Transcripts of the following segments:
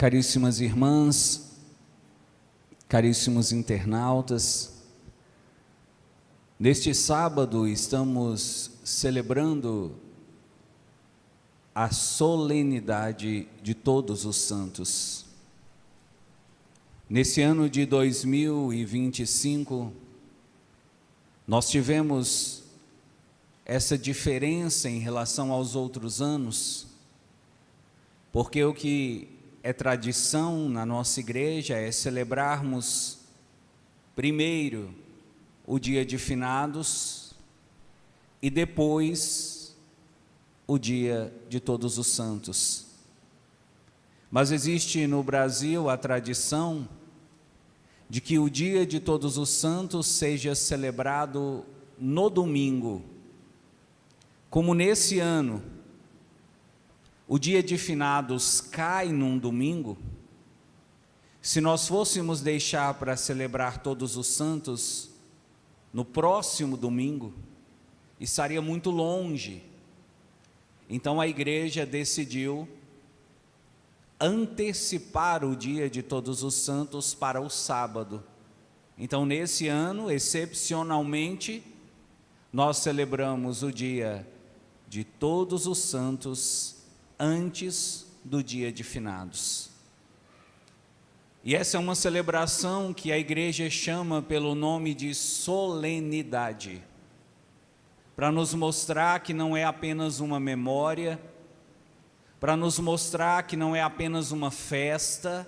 Caríssimas irmãs, caríssimos internautas, neste sábado estamos celebrando a solenidade de Todos os Santos. Nesse ano de 2025, nós tivemos essa diferença em relação aos outros anos, porque o que é tradição na nossa igreja é celebrarmos primeiro o dia de finados e depois o dia de Todos os Santos. Mas existe no Brasil a tradição de que o dia de Todos os Santos seja celebrado no domingo. Como nesse ano o dia de finados cai num domingo, se nós fôssemos deixar para celebrar Todos os Santos no próximo domingo, estaria muito longe. Então a igreja decidiu antecipar o dia de Todos os Santos para o sábado. Então nesse ano, excepcionalmente, nós celebramos o dia de Todos os Santos antes do dia de finados. E essa é uma celebração que a igreja chama pelo nome de solenidade, para nos mostrar que não é apenas uma memória, para nos mostrar que não é apenas uma festa,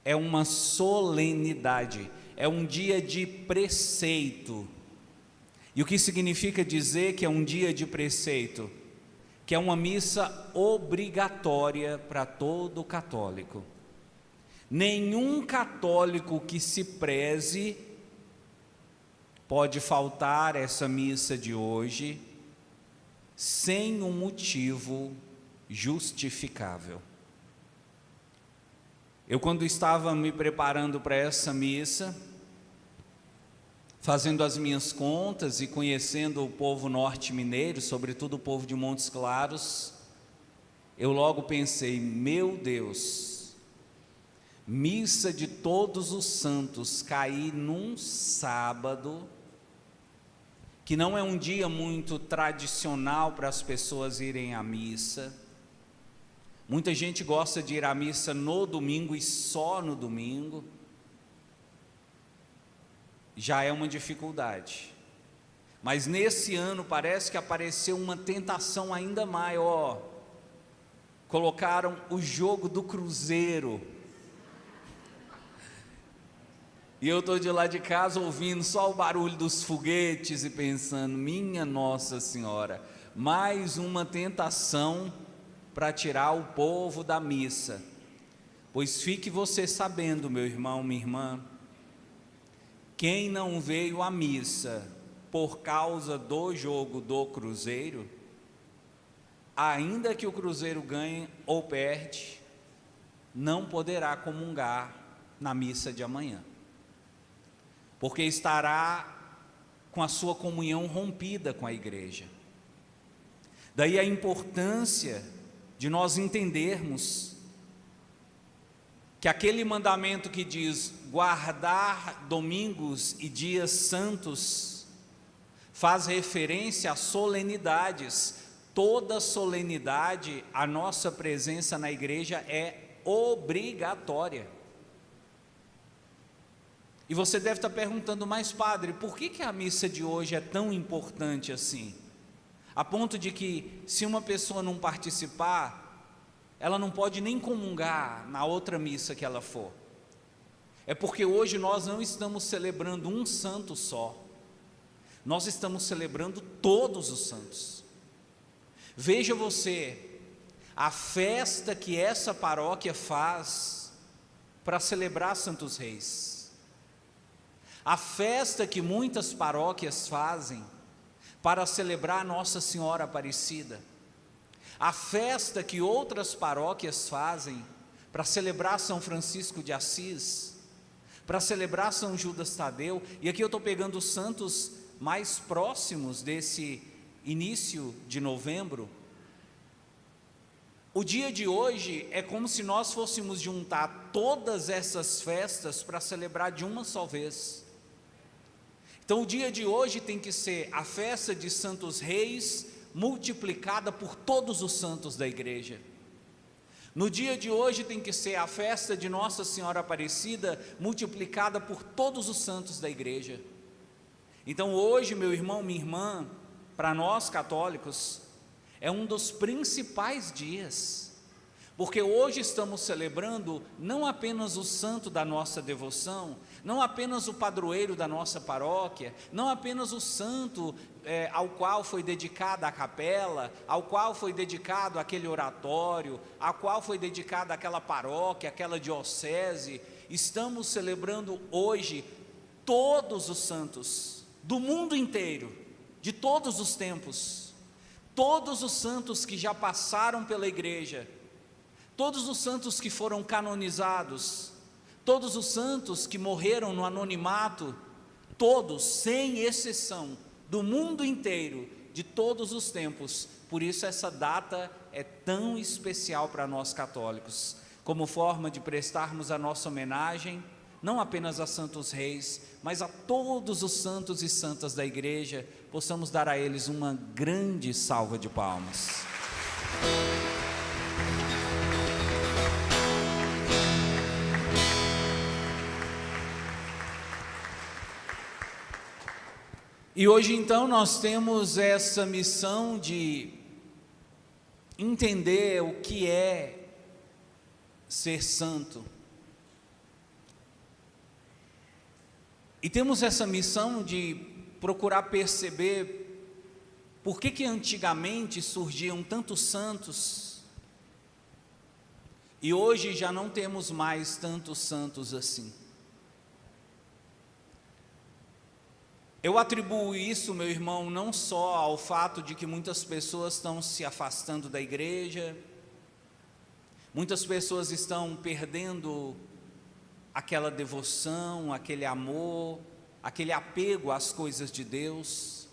é uma solenidade, é um dia de preceito. E o que significa dizer que é um dia de preceito? Que é uma missa obrigatória para todo católico. Nenhum católico que se preze pode faltar essa missa de hoje sem um motivo justificável. Eu, quando estava me preparando para essa missa, fazendo as minhas contas e conhecendo o povo norte-mineiro, sobretudo o povo de Montes Claros, eu logo pensei, meu Deus, missa de Todos os Santos cair num sábado, que não é um dia muito tradicional para as pessoas irem à missa. Muita gente gosta de ir à missa no domingo e só no domingo. Já é uma dificuldade, mas nesse ano parece que apareceu uma tentação ainda maior. Colocaram o jogo do Cruzeiro, e eu estou de lá de casa ouvindo só o barulho dos foguetes e pensando, minha Nossa Senhora, mais uma tentação para tirar o povo da missa. Pois fique você sabendo, meu irmão, minha irmã, quem não veio à missa por causa do jogo do Cruzeiro, ainda que o Cruzeiro ganhe ou perde, não poderá comungar na missa de amanhã, porque estará com a sua comunhão rompida com a igreja. Daí a importância de nós entendermos que aquele mandamento que diz guardar domingos e dias santos faz referência a solenidades. Toda solenidade, a nossa presença na igreja é obrigatória. E você deve estar perguntando, mas padre, por que a missa de hoje é tão importante assim? A ponto de que se uma pessoa não participar, ela não pode nem comungar na outra missa que ela for. É porque hoje nós não estamos celebrando um santo só, nós estamos celebrando todos os santos. Veja você, a festa que essa paróquia faz para celebrar Santos Reis, a festa que muitas paróquias fazem para celebrar Nossa Senhora Aparecida, a festa que outras paróquias fazem para celebrar São Francisco de Assis, para celebrar São Judas Tadeu. E aqui eu estou pegando os santos mais próximos desse início de novembro. O dia de hoje é como se nós fôssemos juntar todas essas festas para celebrar de uma só vez. Então o dia de hoje tem que ser a festa de Santos Reis multiplicada por todos os santos da igreja. No dia de hoje tem que ser a festa de Nossa Senhora Aparecida multiplicada por todos os santos da igreja. Então hoje, meu irmão, minha irmã, para nós católicos, é um dos principais dias, porque hoje estamos celebrando não apenas o santo da nossa devoção, não apenas o padroeiro da nossa paróquia, não apenas o santo ao qual foi dedicada a capela, ao qual foi dedicado aquele oratório, ao qual foi dedicada aquela paróquia, aquela diocese. Estamos celebrando hoje todos os santos do mundo inteiro, de todos os tempos, todos os santos que já passaram pela igreja, todos os santos que foram canonizados, todos os santos que morreram no anonimato, todos, sem exceção, do mundo inteiro, de todos os tempos. Por isso essa data é tão especial para nós católicos, como forma de prestarmos a nossa homenagem, não apenas a Santos Reis, mas a todos os santos e santas da igreja, possamos dar a eles uma grande salva de palmas. E hoje então nós temos essa missão de entender o que é ser santo. E temos essa missão de procurar perceber por que antigamente surgiam tantos santos e hoje já não temos mais tantos santos assim. Eu atribuo isso, meu irmão, não só ao fato de que muitas pessoas estão se afastando da igreja, muitas pessoas estão perdendo aquela devoção, aquele amor, aquele apego às coisas de Deus,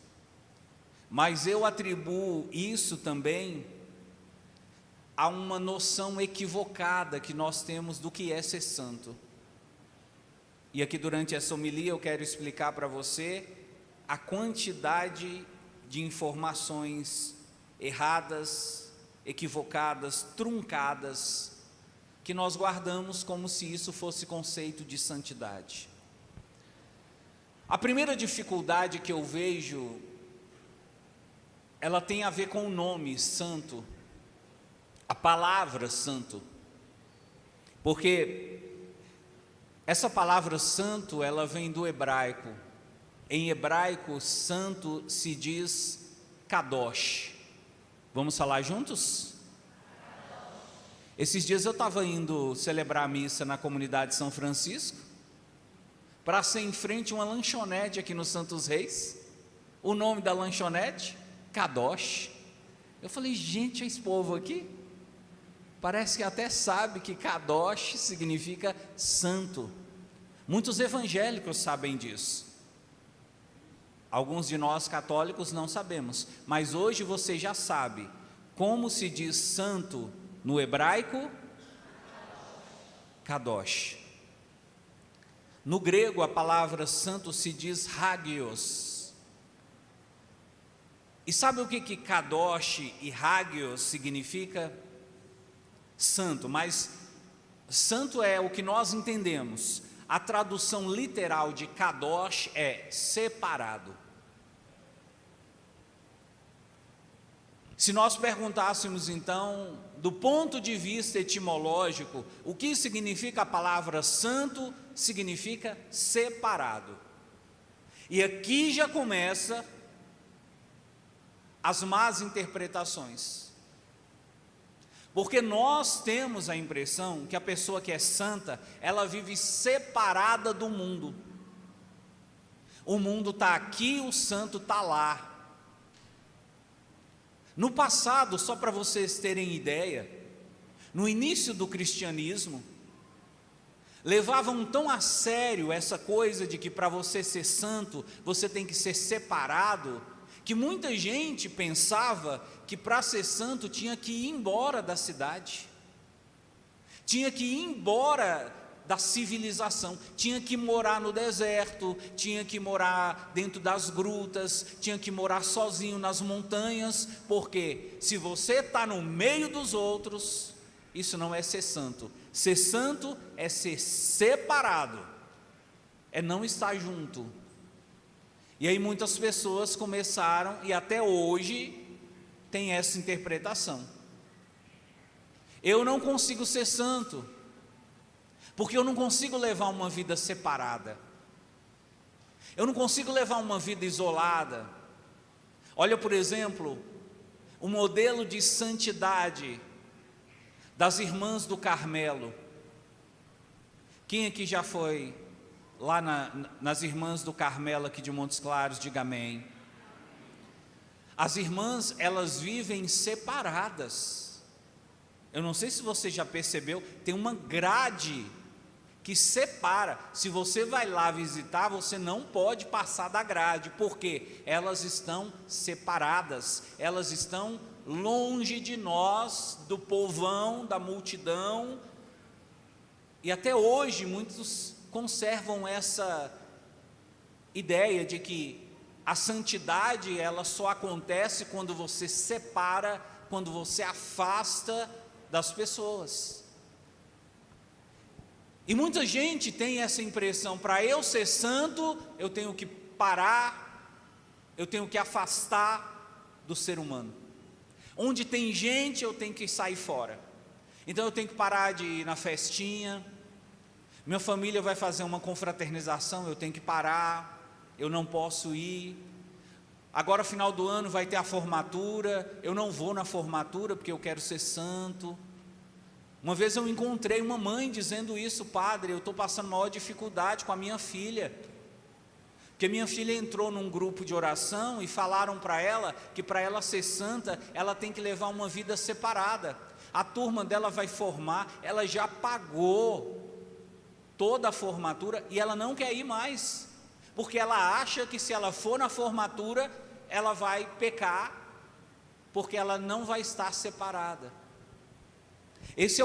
mas eu atribuo isso também a uma noção equivocada que nós temos do que é ser santo. E aqui durante essa homilia eu quero explicar para você a quantidade de informações erradas, equivocadas, truncadas, que nós guardamos como se isso fosse conceito de santidade. A primeira dificuldade que eu vejo, ela tem a ver com o nome santo, a palavra santo, porque essa palavra santo, ela vem do hebraico. Em hebraico, santo se diz kadosh. Vamos falar juntos? Esses dias eu estava indo celebrar a missa na comunidade de São Francisco, para ser em frente a uma lanchonete aqui no Santos Reis. O nome da lanchonete, Kadosh. Eu falei, gente, esse povo aqui parece que até sabe que Kadosh significa santo. Muitos evangélicos sabem disso. Alguns de nós católicos não sabemos, mas hoje você já sabe como se diz santo no hebraico, Kadosh. No grego, a palavra santo se diz hagios. E sabe o que Kadosh e hagios significa? Santo, mas santo é o que nós entendemos. A tradução literal de Kadosh é separado. Se nós perguntássemos então, do ponto de vista etimológico, o que significa a palavra santo, significa separado. E aqui já começa as más interpretações. Porque nós temos a impressão que a pessoa que é santa, ela vive separada do mundo. O mundo está aqui, o santo está lá. No passado, só para vocês terem ideia, no início do cristianismo, levavam tão a sério essa coisa de que para você ser santo, você tem que ser separado, que muita gente pensava que para ser santo tinha que ir embora da cidade, tinha que ir embora da civilização, tinha que morar no deserto, tinha que morar dentro das grutas, tinha que morar sozinho nas montanhas, porque se você está no meio dos outros, isso não é ser santo. Ser santo é ser separado, é não estar junto. E aí muitas pessoas começaram, e até hoje tem essa interpretação: eu não consigo ser santo, porque eu não consigo levar uma vida separada, eu não consigo levar uma vida isolada. Olha, por exemplo, o modelo de santidade das irmãs do Carmelo. Quem aqui já foi lá nas irmãs do Carmelo aqui de Montes Claros? Diga amém. As irmãs, elas vivem separadas. Eu não sei se você já percebeu, tem uma grade que separa. Se você vai lá visitar, você não pode passar da grade, porque elas estão separadas, elas estão longe de nós, do povão, da multidão. E até hoje muitos conservam essa ideia de que a santidade, ela só acontece quando você separa, quando você afasta das pessoas. E muita gente tem essa impressão: para eu ser santo, eu tenho que parar, eu tenho que afastar do ser humano. Onde tem gente, eu tenho que sair fora. Então eu tenho que parar de ir na festinha. Minha família vai fazer uma confraternização, eu tenho que parar, eu não posso ir. Agora, final do ano, vai ter a formatura, eu não vou na formatura porque eu quero ser santo. Uma vez eu encontrei uma mãe dizendo isso: padre, eu estou passando maior dificuldade com a minha filha, porque minha filha entrou num grupo de oração e falaram para ela que para ela ser santa, ela tem que levar uma vida separada. A turma dela vai formar, ela já pagou toda a formatura e ela não quer ir mais, porque ela acha que se ela for na formatura, ela vai pecar, porque ela não vai estar separada. Esse é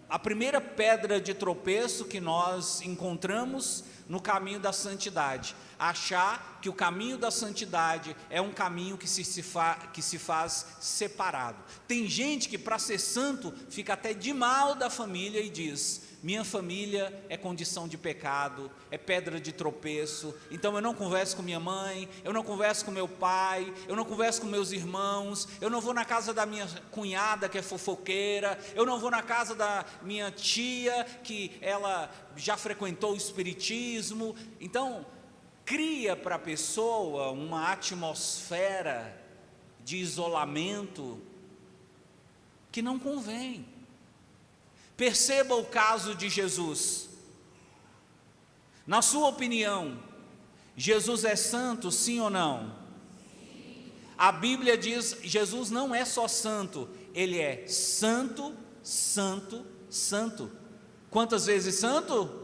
a primeira pedra de tropeço que nós encontramos no caminho da santidade: achar que o caminho da santidade é um caminho que se faz separado. Tem gente que para ser santo fica até de mal da família e diz: minha família é condição de pecado, é pedra de tropeço, então eu não converso com minha mãe, eu não converso com meu pai, eu não converso com meus irmãos, eu não vou na casa da minha cunhada que é fofoqueira, eu não vou na casa da minha tia que ela já frequentou o espiritismo. Então cria para a pessoa uma atmosfera de isolamento que não convém. Perceba o caso de Jesus. Na sua opinião, Jesus é santo, sim ou não? Sim. A Bíblia diz: Jesus não é só santo, ele é santo, santo, santo. Quantas vezes santo?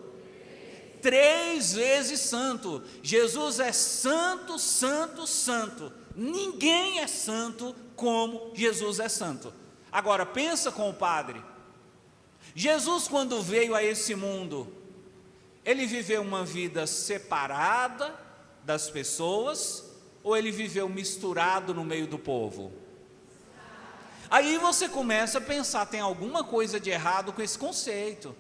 3 vezes santo. Jesus é santo, santo, santo. Ninguém é santo como Jesus é santo. Agora pensa com o padre. Jesus, quando veio a esse mundo, ele viveu uma vida separada das pessoas, ou ele viveu misturado no meio do povo? Aí você começa a pensar: tem alguma coisa de errado com esse conceito,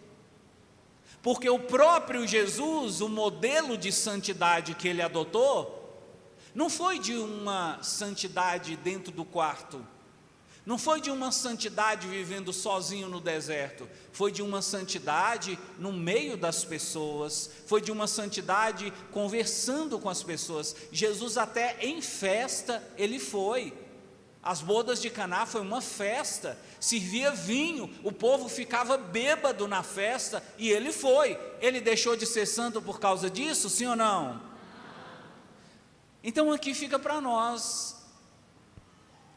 porque o próprio Jesus, o modelo de santidade que ele adotou, não foi de uma santidade dentro do quarto, não foi de uma santidade vivendo sozinho no deserto, foi de uma santidade no meio das pessoas, foi de uma santidade conversando com as pessoas. Jesus até em festa ele foi. As bodas de Caná foi uma festa, servia vinho, o povo ficava bêbado na festa e ele foi. Ele deixou de ser santo por causa disso, sim ou não? Então aqui fica para nós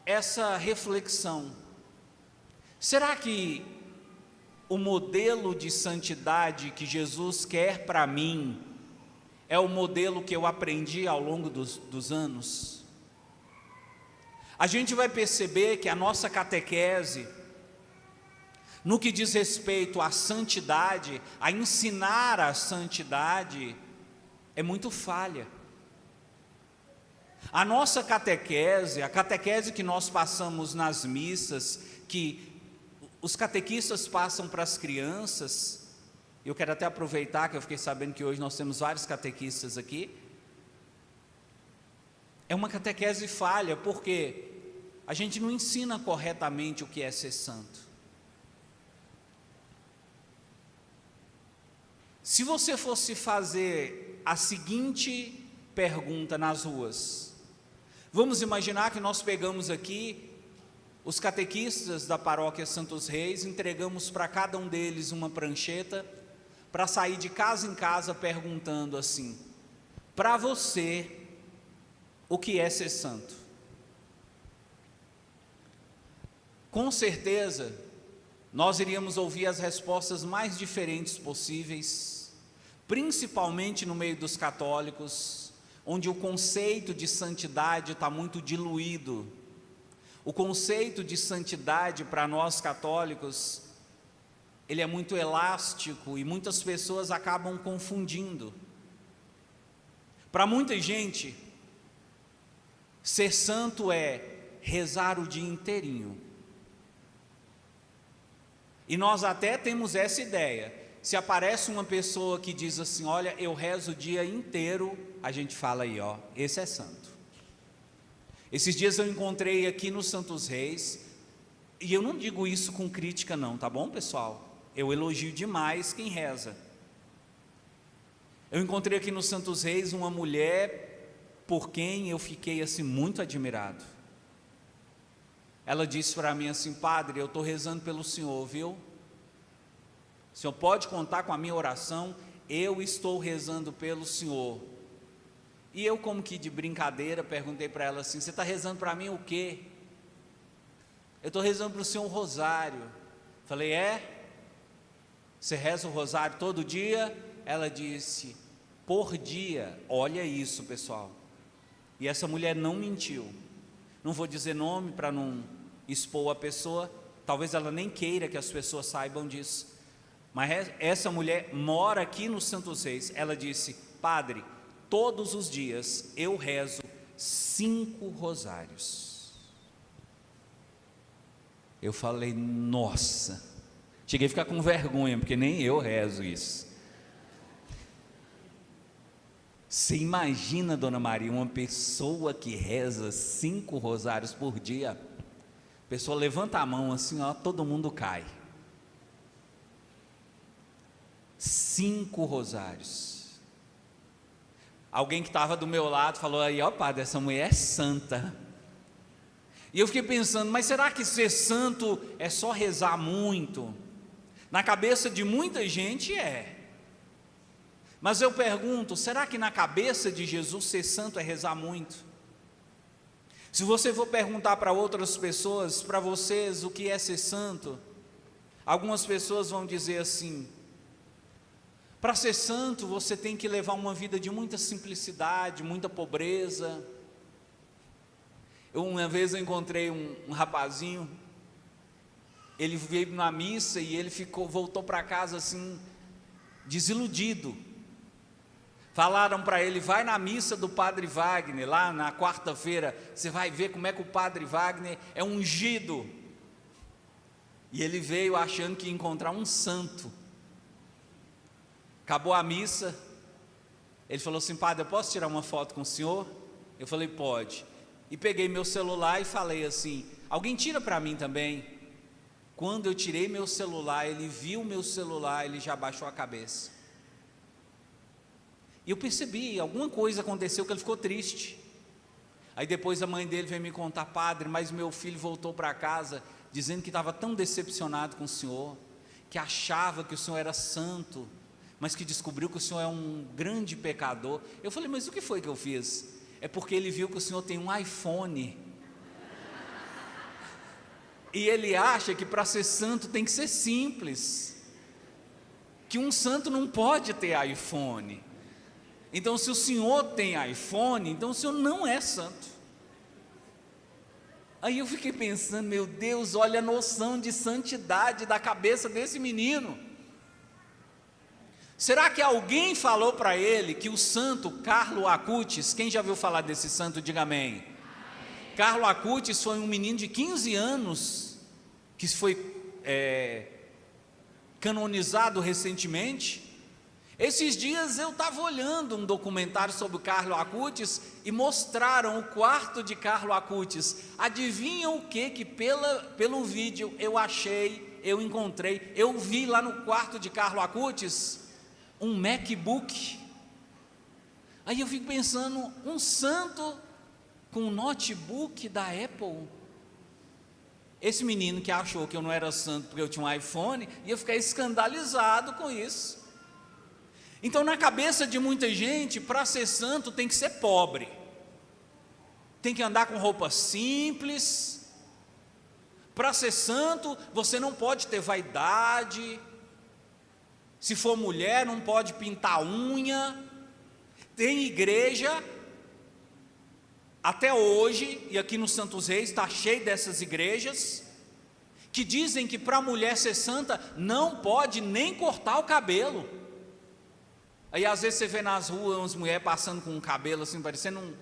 essa reflexão: será que o modelo de santidade que Jesus quer para mim é o modelo que eu aprendi ao longo dos anos, a gente vai perceber que a nossa catequese, no que diz respeito à santidade, a ensinar a santidade, é muito falha. A nossa catequese, a catequese que nós passamos nas missas, que os catequistas passam para as crianças, eu quero até aproveitar que eu fiquei sabendo que hoje nós temos vários catequistas aqui, é uma catequese falha, porque a gente não ensina corretamente o que é ser santo. Se você fosse fazer a seguinte pergunta nas ruas, vamos imaginar que nós pegamos aqui os catequistas da paróquia Santos Reis, entregamos para cada um deles uma prancheta, para sair de casa em casa perguntando assim: para você, o que é ser santo? Com certeza, nós iríamos ouvir as respostas mais diferentes possíveis, principalmente no meio dos católicos, onde o conceito de santidade está muito diluído. O conceito de santidade para nós católicos, ele é muito elástico e muitas pessoas acabam confundindo. Para muita gente, ser santo é rezar o dia inteirinho. E nós até temos essa ideia. Se aparece uma pessoa que diz assim: olha, eu rezo o dia inteiro, a gente fala aí, ó, esse é santo. Esses dias eu encontrei aqui no Santos Reis, e eu não digo isso com crítica não, tá bom, pessoal? Eu elogio demais quem reza. Eu encontrei aqui no Santos Reis uma mulher por quem eu fiquei assim muito admirado. Ela disse para mim assim: padre, eu estou rezando pelo senhor, viu? O senhor pode contar com a minha oração, eu estou rezando pelo senhor. E eu, como que de brincadeira, perguntei para ela assim: você está rezando para mim o quê? Eu estou rezando para o senhor um rosário. Falei: é? Você reza o rosário todo dia? Ela disse: por dia. Olha isso, pessoal. E essa mulher não mentiu. Não vou dizer nome para não expor a pessoa, talvez ela nem queira que as pessoas saibam disso, mas essa mulher mora aqui no Santos Reis. Ela disse: padre, todos os dias eu rezo 5 rosários. Eu falei: nossa, cheguei a ficar com vergonha, porque nem eu rezo isso. Você imagina, dona Maria, uma pessoa que reza 5 rosários por dia? A pessoa levanta a mão assim, ó, todo mundo cai. 5 rosários. Alguém que estava do meu lado falou aí: ó, padre, essa mulher é santa. E eu fiquei pensando: mas será que ser santo é só rezar muito? Na cabeça de muita gente é. Mas eu pergunto: será que na cabeça de Jesus ser santo é rezar muito? Se você for perguntar para outras pessoas, para vocês, o que é ser santo, algumas pessoas vão dizer assim: para ser santo você tem que levar uma vida de muita simplicidade, muita pobreza. Uma vez eu encontrei um rapazinho, ele veio na missa e ele voltou para casa assim, desiludido. Falaram para ele: vai na missa do Padre Wagner, lá na quarta-feira, você vai ver como é que o Padre Wagner é ungido. E ele veio achando que ia encontrar um santo. Acabou a missa, ele falou assim: padre, eu posso tirar uma foto com o senhor? Eu falei: pode. E peguei meu celular e falei assim: alguém tira para mim também. Quando eu tirei meu celular, ele viu meu celular, ele já baixou a cabeça. E eu percebi, alguma coisa aconteceu que ele ficou triste. Aí depois a mãe dele veio me contar: padre, mas meu filho voltou para casa dizendo que estava tão decepcionado com o senhor, que achava que o senhor era santo, mas que descobriu que o senhor é um grande pecador. Eu falei: mas o que foi que eu fiz? É porque ele viu que o senhor tem um iPhone. E ele acha que para ser santo tem que ser simples, que um santo não pode ter iPhone. Então, se o senhor tem iPhone, então o senhor não é santo. Aí eu fiquei pensando, meu Deus, olha a noção de santidade da cabeça desse menino. Será que alguém falou para ele que o santo Carlo Acutis, quem já ouviu falar desse santo, diga amém. Carlo Acutis foi um menino de 15 anos, que foi canonizado recentemente. Esses dias eu estava olhando um documentário sobre o Carlo Acutis e mostraram o quarto de Carlo Acutis. Adivinham o que pelo vídeo eu achei, eu encontrei, eu vi lá no quarto de Carlo Acutis? Um MacBook. Aí eu fico pensando, um santo com um notebook da Apple. Esse menino que achou que eu não era santo porque eu tinha um iPhone, ia ficar escandalizado com isso. Então, na cabeça de muita gente, para ser santo tem que ser pobre, tem que andar com roupa simples. Para ser santo, você não pode ter vaidade. Se for mulher, não pode pintar unha. Tem igreja, até hoje, e aqui no Santos Reis está cheio dessas igrejas, que dizem que para a mulher ser santa, não pode nem cortar o cabelo. Aí às vezes você vê nas ruas umas mulheres passando com um cabelo assim, parecendo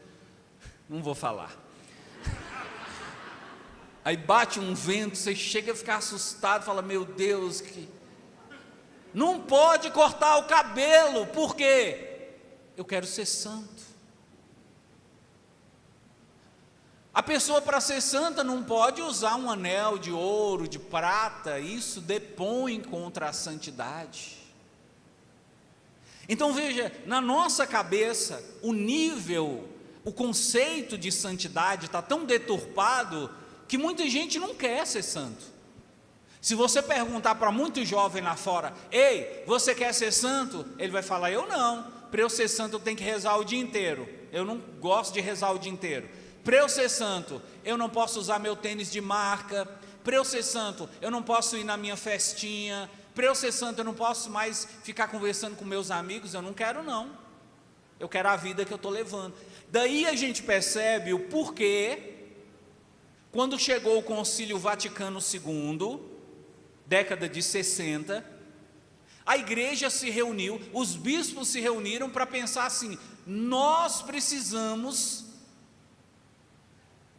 não vou falar. Aí bate um vento, você chega a ficar assustado, fala, meu Deus, não pode cortar o cabelo, por quê? Eu quero ser santo. A pessoa, para ser santa, não pode usar um anel de ouro, de prata, isso depõe contra a santidade. Então veja, na nossa cabeça, o conceito de santidade está tão deturpado, que muita gente não quer ser santo. Se você perguntar para muito jovem lá fora, ei, você quer ser santo? Ele vai falar, eu não, para eu ser santo eu tenho que rezar o dia inteiro, eu não gosto de rezar o dia inteiro. Para eu ser santo, eu não posso usar meu tênis de marca. Para eu ser santo, eu não posso ir na minha festinha. Para eu ser santo, eu não posso mais ficar conversando com meus amigos. Eu não quero não, eu quero a vida que eu estou levando. Daí a gente percebe o porquê, quando chegou o Concílio Vaticano II, década de 60, a igreja se reuniu, os bispos se reuniram para pensar assim, nós precisamos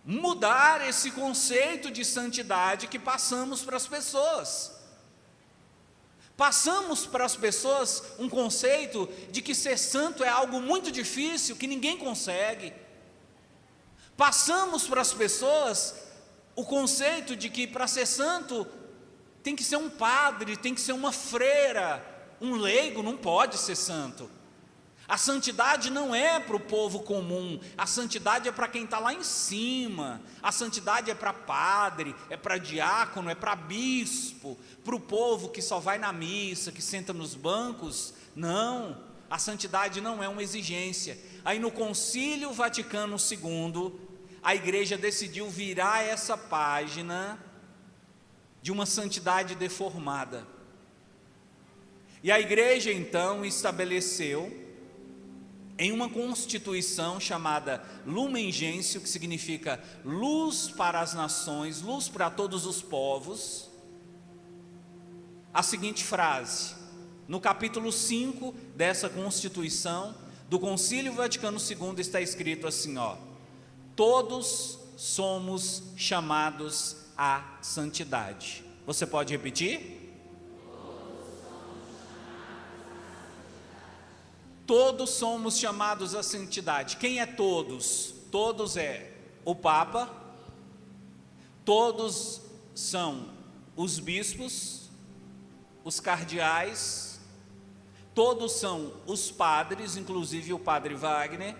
mudar esse conceito de santidade que passamos para as pessoas. Passamos para as pessoas um conceito de que ser santo é algo muito difícil, que ninguém consegue. Passamos para as pessoas o conceito de que para ser santo tem que ser um padre, tem que ser uma freira, um leigo não pode ser santo. A santidade não é para o povo comum, a santidade é para quem está lá em cima, a santidade é para padre, é para diácono, é para bispo, para o povo que só vai na missa, que senta nos bancos. Não, a santidade não é uma exigência. Aí no Concílio Vaticano II, a igreja decidiu virar essa página de uma santidade deformada. E a igreja então estabeleceu em uma constituição chamada Lumen Gentium, que significa luz para as nações, luz para todos os povos, a seguinte frase, no capítulo 5 dessa constituição, do Concílio Vaticano II, está escrito assim, ó, todos somos chamados à santidade. Você pode repetir? Todos somos chamados à santidade. Quem é todos? Todos é o Papa, todos são os bispos, os cardeais, todos são os padres, inclusive o padre Wagner,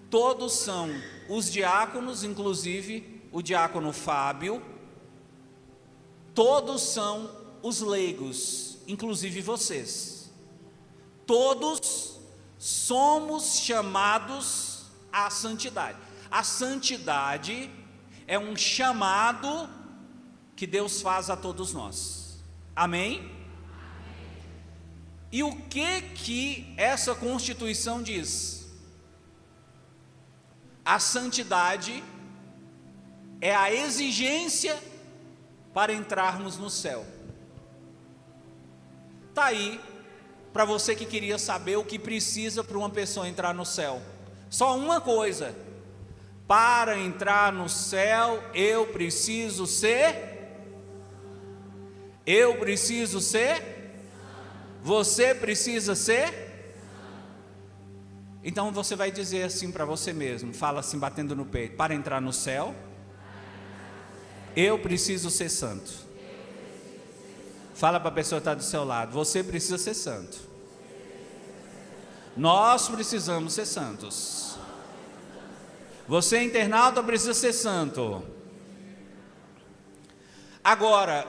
todos são os diáconos, inclusive o diácono Fábio, todos são os leigos, inclusive vocês. Todos somos chamados à santidade. A santidade é um chamado que Deus faz a todos nós. Amém? E o que essa Constituição diz? A santidade é a exigência para entrarmos no céu. Está aí, para você que queria saber o que precisa para uma pessoa entrar no céu. Só uma coisa: para entrar no céu, eu preciso ser, você precisa ser. Então você vai dizer assim para você mesmo, fala assim batendo no peito: para entrar no céu, eu preciso ser santo. Fala para a pessoa que está do seu lado: você precisa ser santo. Nós precisamos ser santos. Você, internauta, precisa ser santo. Agora,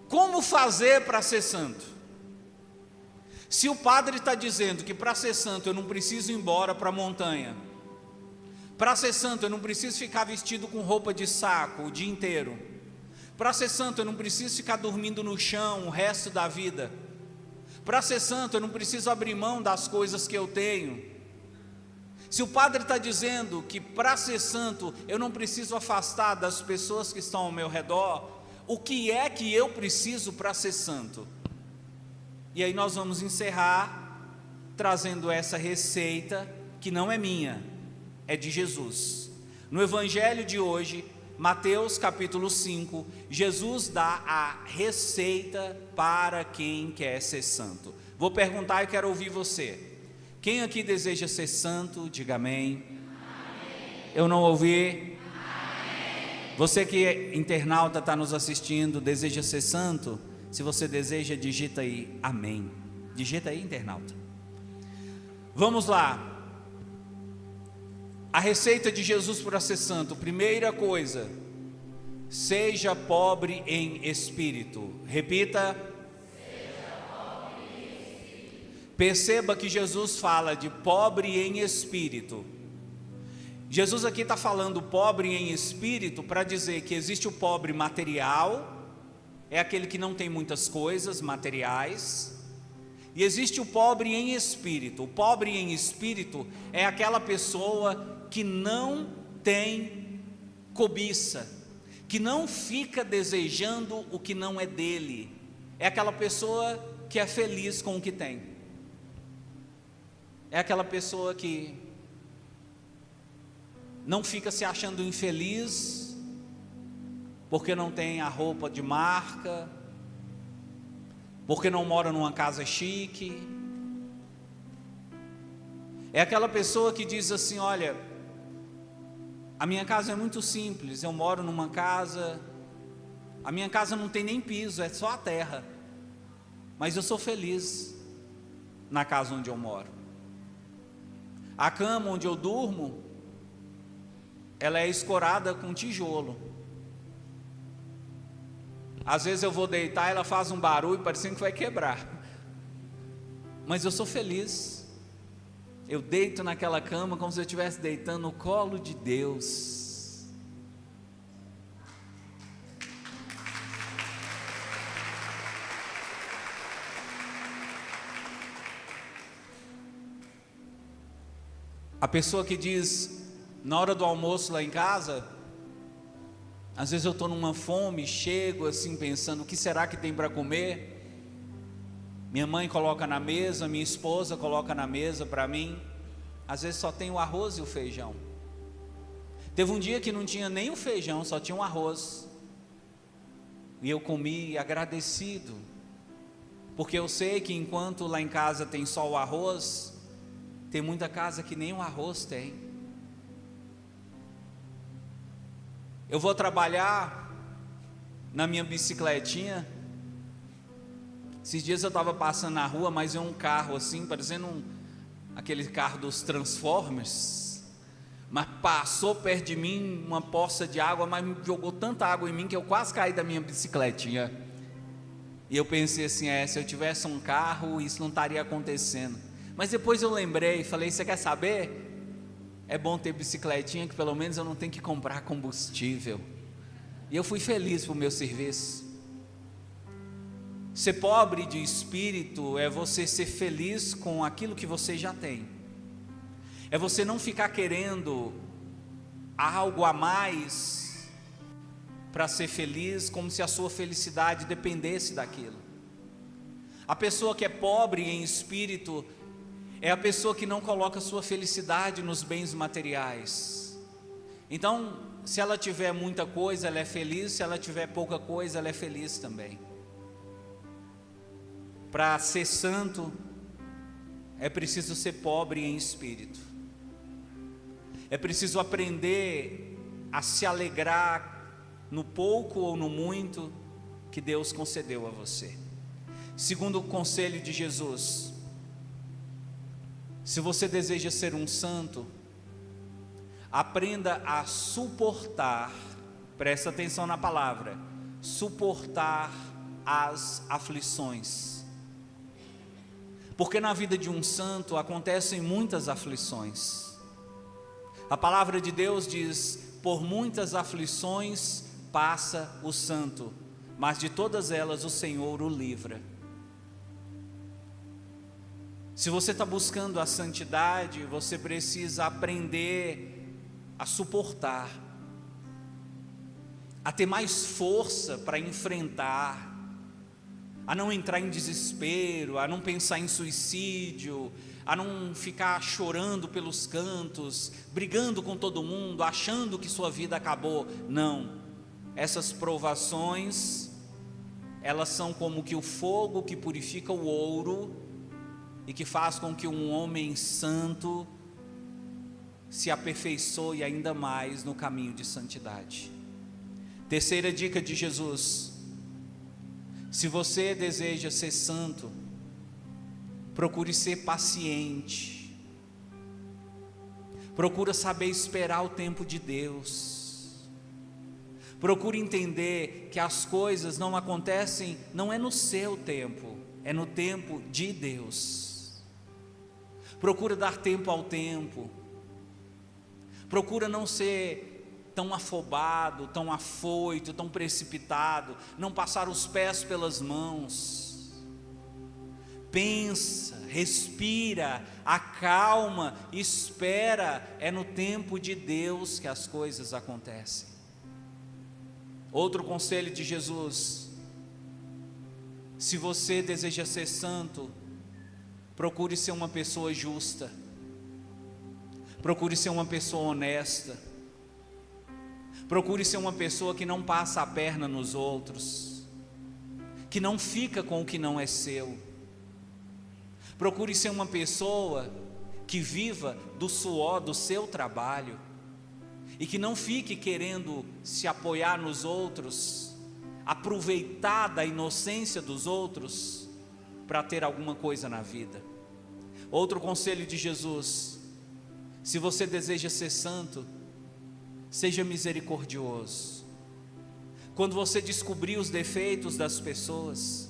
como fazer para ser santo? Se o padre está dizendo que para ser santo eu não preciso ir embora para a montanha, para ser santo eu não preciso ficar vestido com roupa de saco o dia inteiro, para ser santo eu não preciso ficar dormindo no chão o resto da vida, para ser santo eu não preciso abrir mão das coisas que eu tenho. Se o padre está dizendo que para ser santo eu não preciso afastar das pessoas que estão ao meu redor, o que é que eu preciso para ser santo? E aí nós vamos encerrar trazendo essa receita que não é minha, é de Jesus. No evangelho de hoje, Mateus capítulo 5, Jesus dá a receita para quem quer ser santo. Vou perguntar e quero ouvir você. Quem aqui deseja ser santo, diga amém. Amém. Eu não ouvi. Amém. Você que é internauta, está nos assistindo, deseja ser santo? Se você deseja, digita aí amém. Digita aí, internauta. Vamos lá. A receita de Jesus para ser santo. Primeira coisa: seja pobre em espírito. Repita. Perceba que Jesus fala de pobre em espírito. Jesus aqui está falando pobre em espírito para dizer que existe o pobre material, é aquele que não tem muitas coisas materiais, e existe o pobre em espírito. O pobre em espírito é aquela pessoa que não tem cobiça, que não fica desejando o que não é dele, é aquela pessoa que é feliz com o que tem. É aquela pessoa que não fica se achando infeliz porque não tem a roupa de marca, porque não mora numa casa chique. É aquela pessoa que diz assim: olha, a minha casa é muito simples, eu moro numa casa, a minha casa não tem nem piso, é só a terra, mas eu sou feliz na casa onde eu moro. A cama onde eu durmo, ela é escorada com tijolo. Às vezes eu vou deitar, ela faz um barulho parecendo que vai quebrar, mas eu sou feliz. Eu deito naquela cama como se eu estivesse deitando no colo de Deus. A pessoa que diz, na hora do almoço lá em casa, às vezes eu estou numa fome, chego assim pensando, o que será que tem para comer? Minha mãe coloca na mesa, minha esposa coloca na mesa para mim, às vezes só tem o arroz e o feijão. Teve um dia que não tinha nem o feijão, só tinha o arroz, e eu comi agradecido, porque eu sei que enquanto lá em casa tem só o arroz, tem muita casa que nem o arroz tem. Eu vou trabalhar na minha bicicletinha. Esses dias eu estava passando na rua, mas é um carro assim, parecendo aquele carro dos Transformers, mas passou perto de mim uma poça de água, mas me jogou tanta água em mim que eu quase caí da minha bicicletinha. E eu pensei assim, se eu tivesse um carro, isso não estaria acontecendo. Mas depois eu lembrei, falei, você quer saber? É bom ter bicicletinha, que pelo menos eu não tenho que comprar combustível. E eu fui feliz para o meu serviço. Ser pobre de espírito é você ser feliz com aquilo que você já tem. É você não ficar querendo algo a mais para ser feliz, como se a sua felicidade dependesse daquilo. A pessoa que é pobre em espírito é a pessoa que não coloca sua felicidade nos bens materiais. Então, se ela tiver muita coisa, ela é feliz; se ela tiver pouca coisa, ela é feliz também. Para ser santo, é preciso ser pobre em espírito. É preciso aprender a se alegrar no pouco ou no muito que Deus concedeu a você. Segundo o conselho de Jesus, se você deseja ser um santo, aprenda a suportar, presta atenção na palavra, suportar as aflições. Porque na vida de um santo acontecem muitas aflições. A palavra de Deus diz: por muitas aflições passa o santo, mas de todas elas o Senhor o livra. Se você está buscando a santidade, você precisa aprender a suportar, a ter mais força para enfrentar, a não entrar em desespero, a não pensar em suicídio, a não ficar chorando pelos cantos, brigando com todo mundo, achando que sua vida acabou. Não, essas provações, elas são como que o fogo que purifica o ouro e que faz com que um homem santo se aperfeiçoe ainda mais no caminho de santidade. Terceira dica de Jesus: se você deseja ser santo, procure ser paciente, procura saber esperar o tempo de Deus, procure entender que as coisas não acontecem, não é no seu tempo, é no tempo de Deus. Procura dar tempo ao tempo, procura não ser tão afobado, tão afoito, tão precipitado, não passar os pés pelas mãos. Pensa, respira, acalma, espera. É no tempo de Deus que as coisas acontecem. Outro conselho de Jesus: se você deseja ser santo, procure ser uma pessoa justa, procure ser uma pessoa honesta, procure ser uma pessoa que não passa a perna nos outros, que não fica com o que não é seu. Procure ser uma pessoa que viva do suor do seu trabalho e que não fique querendo se apoiar nos outros, aproveitar da inocência dos outros para ter alguma coisa na vida. Outro conselho de Jesus: se você deseja ser santo, seja misericordioso. Quando você descobrir os defeitos das pessoas,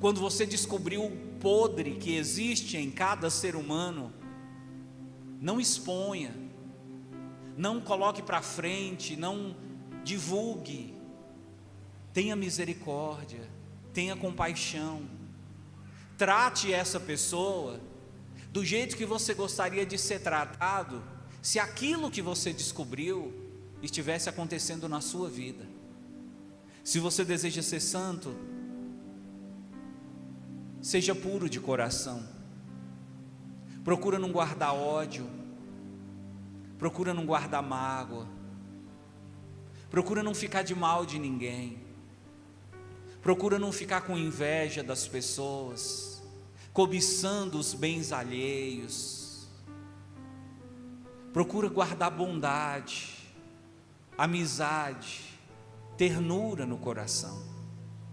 quando você descobrir o podre que existe em cada ser humano, não exponha, não coloque para frente, não divulgue. Tenha misericórdia, tenha compaixão. Trate essa pessoa do jeito que você gostaria de ser tratado, se aquilo que você descobriu estivesse acontecendo na sua vida. Se você deseja ser santo, seja puro de coração. Procura não guardar ódio, procura não guardar mágoa, procura não ficar de mal de ninguém, procura não ficar com inveja das pessoas, cobiçando os bens alheios. Procura guardar bondade, amizade, ternura no coração.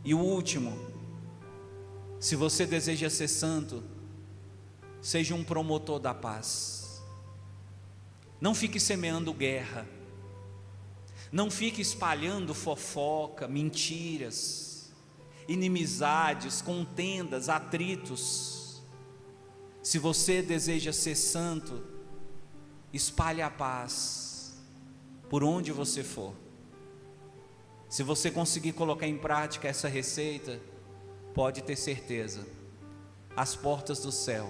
E o último: se você deseja ser santo, seja um promotor da paz. Não fique semeando guerra, não fique espalhando fofoca, mentiras, inimizades, contendas, atritos. Se você deseja ser santo, espalhe a paz por onde você for. Se você conseguir colocar em prática essa receita, pode ter certeza, as portas do céu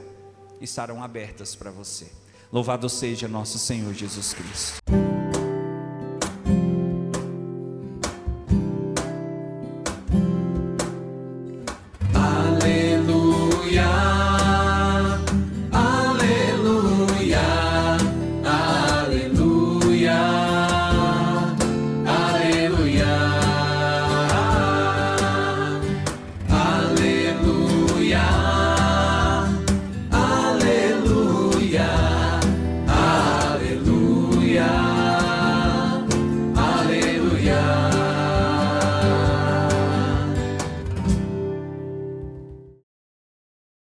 estarão abertas para você. Louvado seja nosso Senhor Jesus Cristo.